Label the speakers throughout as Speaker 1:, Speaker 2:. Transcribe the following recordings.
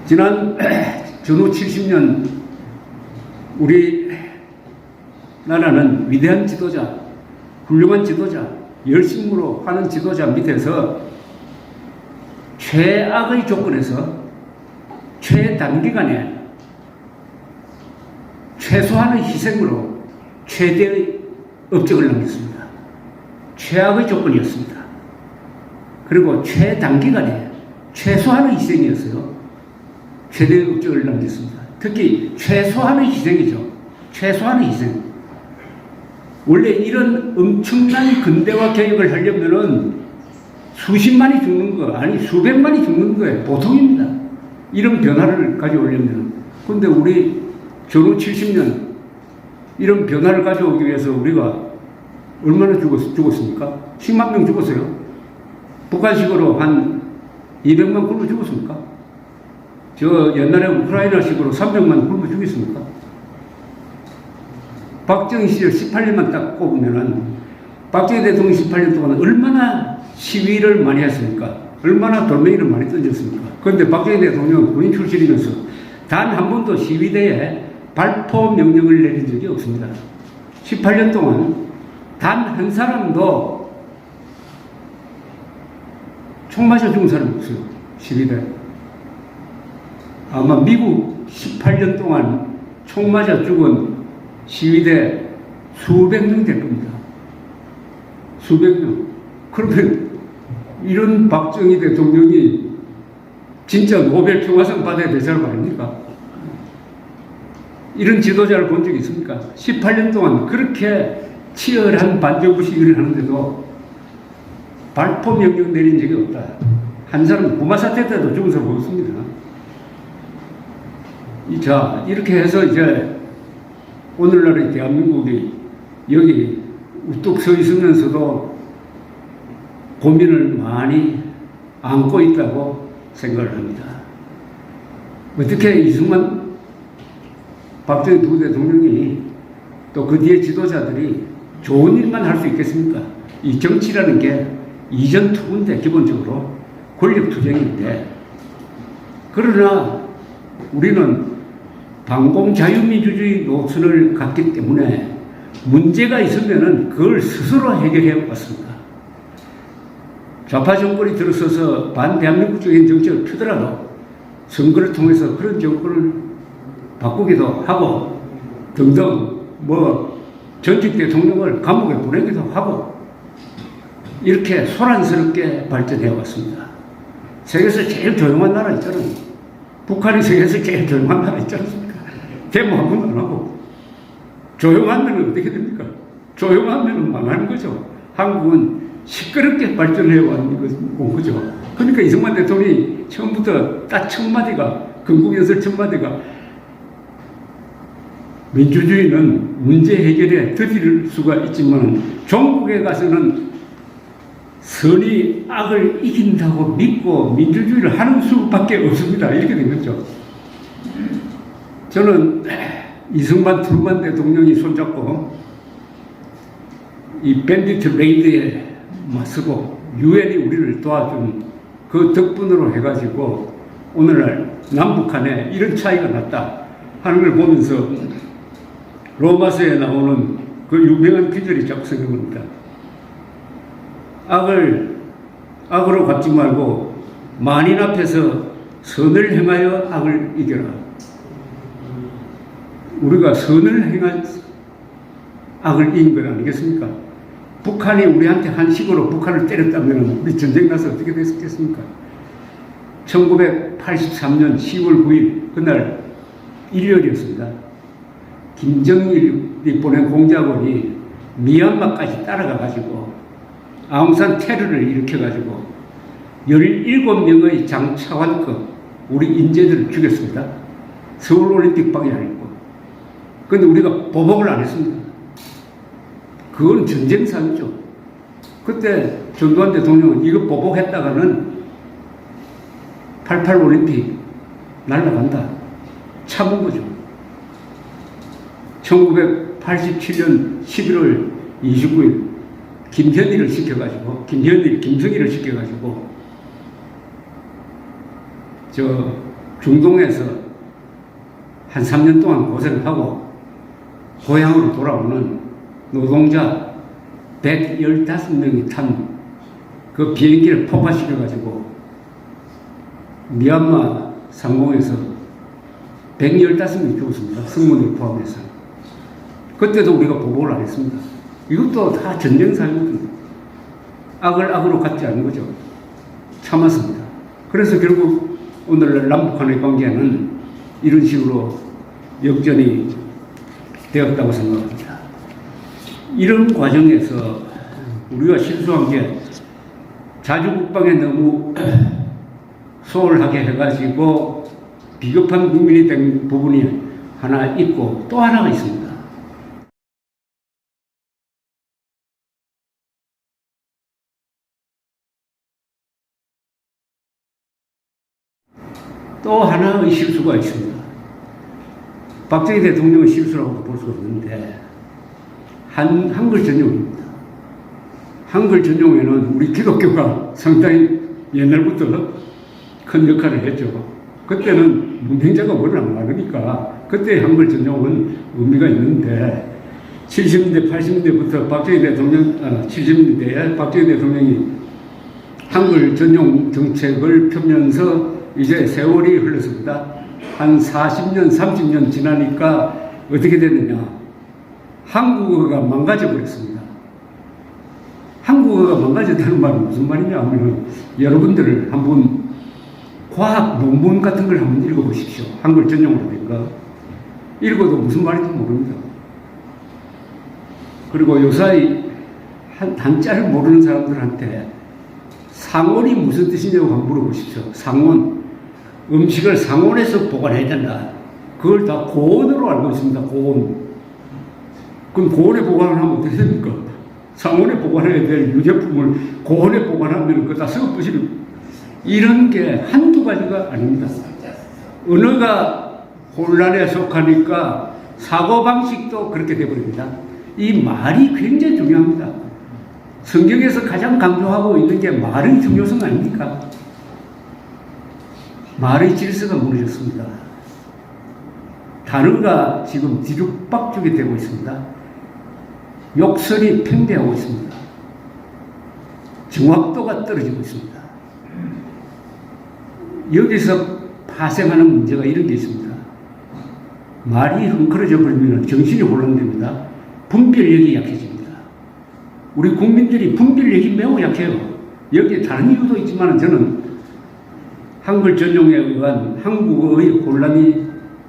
Speaker 1: 지난 전후 70년 우리 나라는 위대한 지도자, 훌륭한 지도자, 열심으로 하는 지도자 밑에서 최악의 조건에서 최단기간에 최소한의 희생으로 최대의 업적을 남겼습니다. 최악의 조건이었습니다. 그리고 최단기간에 최소한의 희생이었어요. 최대의 업적을 남겼습니다. 특히 최소한의 희생이죠. 최소한의 희생. 원래 이런 엄청난 근대화 개혁을 하려면은 수십만이 죽는 거, 아니 수백만이 죽는 거에 보통입니다. 이런 변화를 가져오려면. 근데 우리 전후 70년 이런 변화를 가져오기 위해서 우리가 얼마나 죽었습니까? 10만 명 죽었어요. 북한식으로 한 200만 굶어 죽었습니까? 저 옛날에 우크라이나식으로 300만 굶어 죽였습니까? 박정희 시절 18년만 딱 꼽으면은 박정희 대통령 18년 동안 얼마나 시위를 많이 했습니까? 얼마나 돌멩이를 많이 던졌습니까? 그런데 박정희 대통령은 군인 출신이면서 단 한 번도 시위대에 발포 명령을 내린 적이 없습니다. 18년 동안 단 한 사람도 총 맞아 죽은 사람이 없어요. 시위대. 아마 미국 18년 동안 총 맞아 죽은 시위대 수백 명 될 겁니다. 수백 명. 그러면 이런 박정희 대통령이 진짜 노벨 평화상 받아야 될 사람 아닙니까? 이런 지도자를 본 적이 있습니까? 18년 동안 그렇게 치열한 반정부 시위를 하는데도 발포 명령 내린 적이 없다. 한 사람 구마 사태 때도 죽은 사람 없습니다. 자, 이렇게 해서 이제 오늘날의 대한민국이 여기 우뚝 서 있으면서도 고민을 많이 안고 있다고 생각을 합니다. 어떻게 이승만, 박정희 두 대통령이 또 그 뒤에 지도자들이 좋은 일만 할 수 있겠습니까? 이 정치라는 게 이전 투구인데 기본적으로 권력 투쟁인데, 그러나 우리는 반공 자유민주주의 노선을 갖기 때문에 문제가 있으면은 그걸 스스로 해결해 왔습니다. 좌파 정권이 들어서서 반대한민국적인 정책을 펴더라도 선거를 통해서 그런 정권을 바꾸기도 하고 등등 전직 대통령을 감옥에 보내기도 하고 이렇게 소란스럽게 발전해 왔습니다. 세계에서 제일 조용한 나라 있잖아요. 북한이 세계에서 제일 조용한 나라 있지 않습니까? 데모 한 번도 안 하고. 조용하면 어떻게 됩니까? 조용하면 망하는 거죠. 한국은 시끄럽게 발전해 온 거죠. 그러니까 이승만 대통령이 처음부터 딱 첫 마디가, 건국연설 첫 마디가 민주주의는 문제 해결에 더딜 수가 있지만 종국에 가서는 선이 악을 이긴다고 믿고 민주주의를 하는 수밖에 없습니다. 이렇게 된 거죠. 저는 이승만 트루만 대통령이 손잡고 이 밴디트 레이드에 맞서고 유엔이 우리를 도와준 그 덕분으로 해가지고 오늘날 남북한에 이런 차이가 났다 하는 걸 보면서 로마서에 나오는 그 유명한 귀절이 자꾸 생각납니다. 악으로 갚지 말고 만인 앞에서 선을 행하여 악을 이겨라. 우리가 선을 행한 악을 이긴 건 아니겠습니까? 북한이 우리한테 한식으로 북한을 때렸다면 우리 전쟁 나서 어떻게 됐겠습니까? 1983년 10월 9일 그날 일요일이었습니다. 김정일이 보낸 공작원이 미얀마까지 따라가가지고 아웅산 테러를 일으켜가지고 17명의 장차관급 우리 인재들을 죽였습니다. 서울올림픽 방해하고. 그런데 우리가 보복을 안 했습니다. 그건 전쟁상이죠. 그때 전두환 대통령은 이거 보복했다가는 88 올림픽 날아간다. 참은 거죠. 1987년 11월 29일 김성희를 시켜가지고 중동에서 한 3년 동안 고생을 하고 고향으로 돌아오는 노동자 115명이 탄 그 비행기를 폭파시켜가지고 미얀마 상공에서 115명이 죽었습니다. 승무원을 포함해서. 그때도 우리가 보고를 안 했습니다. 이것도 다 전쟁사유거든요. 악을 악으로 갖지 않은 거죠. 참았습니다. 그래서 결국 오늘날 남북한의 관계는 이런 식으로 역전이 되었다고 생각합니다. 이런 과정에서 우리가 실수한 게 자주국방에 너무 소홀하게 해가지고 비겁한 국민이 된 부분이 하나 있고 또 하나가 있습니다. 또 하나의 실수가 있습니다. 박정희 대통령의 실수라고도 볼 수가 없는데 한글 전용입니다. 한글 전용에는 우리 기독교가 상당히 옛날부터 큰 역할을 했죠. 그때는 문맹자가 워낙 많으니까 그때 한글 전용은 의미가 있는데 70년대, 80년대부터 박정희 대통령, 70년대에 박정희 대통령이 한글 전용 정책을 펴면서 이제 세월이 흘렀습니다. 한 40년, 30년 지나니까 어떻게 됐느냐. 한국어가 망가져 버렸습니다. 한국어가 망가졌다는 말은 무슨 말이냐 하면 여러분들 한번 과학 논문 같은 걸 한번 읽어보십시오. 한글 전용으로 된 거. 읽어도 무슨 말인지 모릅니다. 그리고 요사이 한자를 모르는 사람들한테 상온이 무슨 뜻이냐고 한번 물어보십시오. 상온. 음식을 상온에서 보관해야 된다. 그걸 다 고온으로 알고 있습니다. 고온. 그럼 고온에 보관을 하면 어떻게 됩니까? 상온에 보관해야 될 유제품을 고온에 보관하면 그거 다 썩어버리는 이런 게 한두 가지가 아닙니다. 언어가 혼란에 속하니까 사고방식도 그렇게 되어버립니다. 이 말이 굉장히 중요합니다. 성경에서 가장 강조하고 있는 게 말의 중요성 아닙니까? 말의 질서가 무너졌습니다. 단어가 지금 뒤죽박죽이 되고 있습니다. 욕설이 팽배하고 있습니다. 정확도가 떨어지고 있습니다. 여기서 파생하는 문제가 이런 게 있습니다. 말이 헝클어져 버리면 정신이 혼란됩니다. 분별력이 약해집니다. 우리 국민들이 분별력이 매우 약해요. 여기에 다른 이유도 있지만 저는 한글 전용에 의한 한국어의 혼란이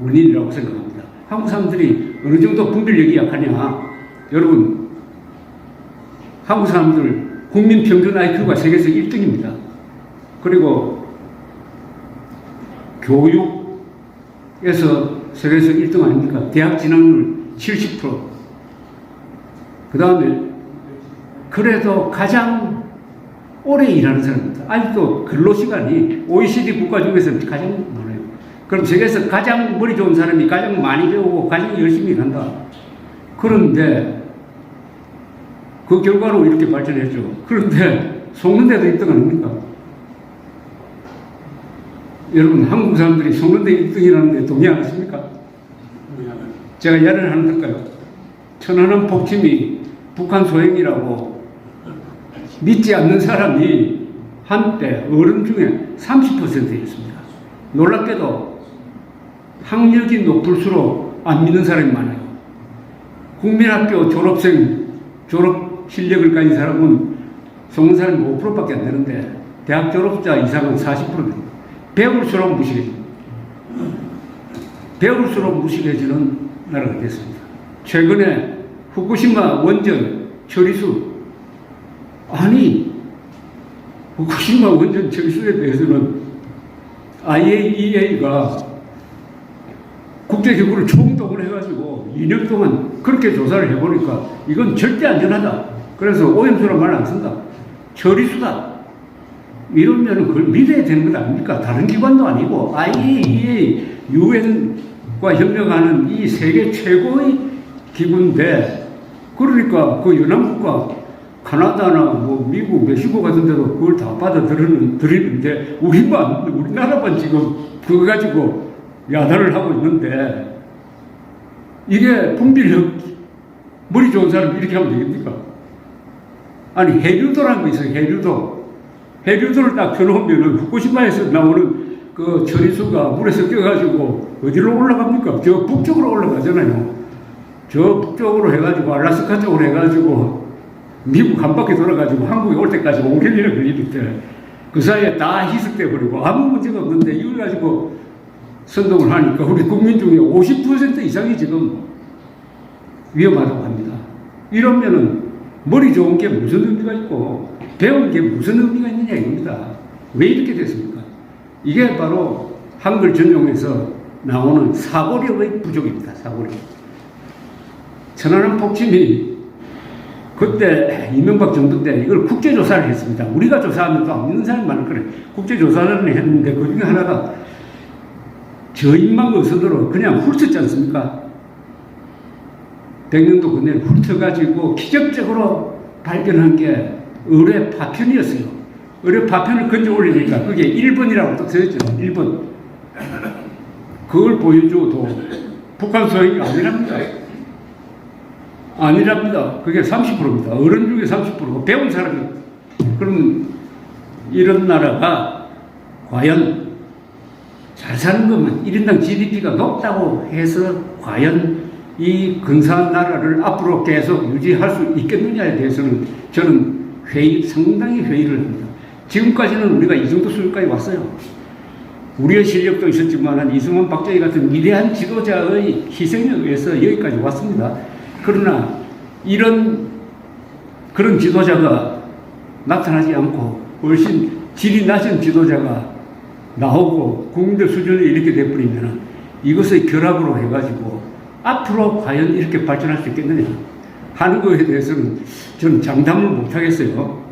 Speaker 1: 원인이라고 생각합니다. 한국 사람들이 어느 정도 분별력이 약하냐. 여러분, 한국 사람들 국민 평균 IQ가 세계에서 1등입니다. 그리고 교육에서 세계에서 1등 아닙니까? 대학 진학률 70%. 그 다음에 그래도 가장 오래 일하는 사람입니다. 아직도 근로시간이 OECD 국가 중에서 가장 많아요. 그럼 세계에서 가장 머리 좋은 사람이 가장 많이 배우고 가장 열심히 일한다. 그런데 그 결과로 이렇게 발전했죠. 그런데 속는데도 1등 아닙니까? 여러분, 한국 사람들이 속는데 1등이라는데 동의하십니까? 제가 예를 하나 들까요? 천안함 폭침이 북한 소행이라고 믿지 않는 사람이 한때 어른 중에 30%였습니다. 놀랍게도 학력이 높을수록 안 믿는 사람이 많아요. 국민학교 졸업생, 졸업 실력을 가진 사람은 속는 사람이 5%밖에 안 되는데 대학 졸업자 이상은 40%입니다. 배울수록 무식해집니다. 배울수록 무식해지는 나라가 됐습니다. 최근에 후쿠시마 원전 처리수, 아니 후쿠시마 원전 처리수에 대해서는 IAEA가 국제기구를 총동을 해가지고 2년 동안 그렇게 조사를 해보니까 이건 절대 안전하다. 그래서 오염수란 말 안 쓴다. 처리수다. 이러면 그걸 믿어야 되는 것 아닙니까? 다른 기관도 아니고 IAEA, UN과 협력하는 이 세계 최고의 기구인데, 그러니까 그 연합국가 카나다나 뭐 미국, 멕시코 같은 데도 그걸 다 받아들이는데 우리나라만 지금 그거 가지고 야단을 하고 있는데 이게 분별력 머리 좋은 사람이 이렇게 하면 되겠습니까? 아니 해류도라는 거 있어요. 해류도를 딱 펴놓으면 후쿠시마에서 나오는 그 처리수가 물에 섞여가지고 어디로 올라갑니까? 저 북쪽으로 올라가잖아요. 저 북쪽으로 해가지고 알라스카 쪽으로 해가지고 미국 한 바퀴 돌아가지고 한국에 올 때까지 5개월이나 걸리는데 그 사이에 다 희석돼 버리고 아무 문제가 없는데 이걸 가지고 선동을 하니까 우리 국민 중에 50% 이상이 지금 위험하다고 합니다. 이러면은 머리 좋은 게 무슨 의미가 있고 배운 게 무슨 의미가 있느냐 이겁니다. 왜 이렇게 됐습니까? 이게 바로 한글 전용에서 나오는 사고력의 부족입니다. 사고력. 천안함 폭침이 그때 이명박 정부 때 이걸 국제조사를 했습니다. 우리가 조사하면 또 안 믿는 사람이 많을 거예요. 국제조사를 했는데 그 중에 하나가 저인망 의선으로 그냥 훑었지 않습니까? 백년도 그네를 훑어가지고 기적적으로 발견한 게 의뢰 파편이었어요. 의뢰 파편을 건져 올리니까 그게 1번이라고 또 써있죠. 1번. 그걸 보여줘도 북한 소행이 아니랍니다. 그게 30%입니다. 어른 중에 30%고 배운 사람이. 그러면 이런 나라가 과연 잘 사는 것만 1인당 GDP가 높다고 해서 과연 이 근사한 나라를 앞으로 계속 유지할 수 있겠느냐에 대해서는 저는 상당히 회의를 합니다. 지금까지는 우리가 이 정도 수준까지 왔어요. 우리의 실력도 있었지만 한 이승만, 박정희 같은 위대한 지도자의 희생에 의해서 여기까지 왔습니다. 그러나 그런 지도자가 나타나지 않고 훨씬 질이 낮은 지도자가 나오고 국민들 수준이 이렇게 돼버리면 이것의 결합으로 해가지고 앞으로 과연 이렇게 발전할 수 있겠느냐 하는 것에 대해서는 저는 장담을 못하겠어요.